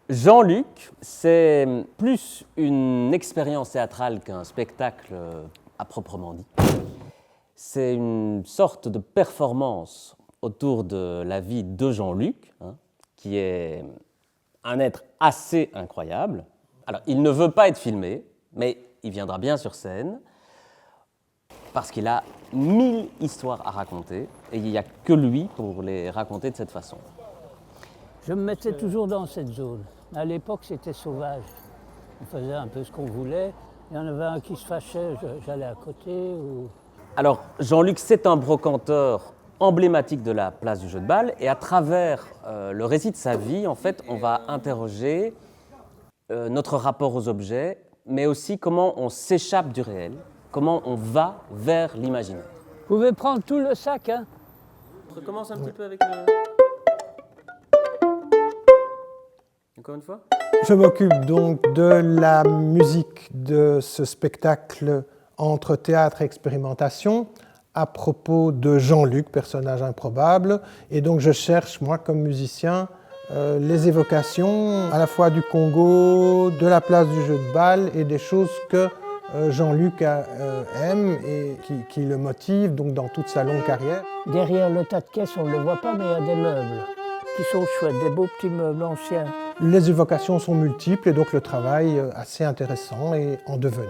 Jean-Luc, c'est plus une expérience théâtrale qu'un spectacle à proprement dit. C'est une sorte de performance autour de la vie de Jean-Luc, qui est un être assez incroyable. Alors, il ne veut pas être filmé, mais il viendra bien sur scène, parce qu'il a 1000 histoires à raconter, et il n'y a que lui pour les raconter de cette façon. Je me mettais toujours dans cette zone. À l'époque, c'était sauvage. On faisait un peu ce qu'on voulait. Il y en avait un qui se fâchait, j'allais à côté. Alors, Jean-Luc, c'est un brocanteur emblématique de la place du jeu de balle, et à travers le récit de sa vie, en fait, on va interroger notre rapport aux objets, mais aussi comment on s'échappe du réel, comment on va vers l'imaginaire. Vous pouvez prendre tout le sac, hein? On recommence un petit peu avec le... Encore une fois? Je m'occupe donc de la musique de ce spectacle entre théâtre et expérimentation à propos de Jean-Luc, personnage improbable. Et donc je cherche, moi, comme musicien, les évocations à la fois du Congo, de la place du jeu de balle et des choses que Jean-Luc aime et qui le motivent donc, dans toute sa longue carrière. Derrière le tas de caisses, on ne le voit pas, mais il y a des meubles qui sont chouettes, des beaux petits meubles anciens. Les évocations sont multiples et donc le travail assez intéressant et en devenir.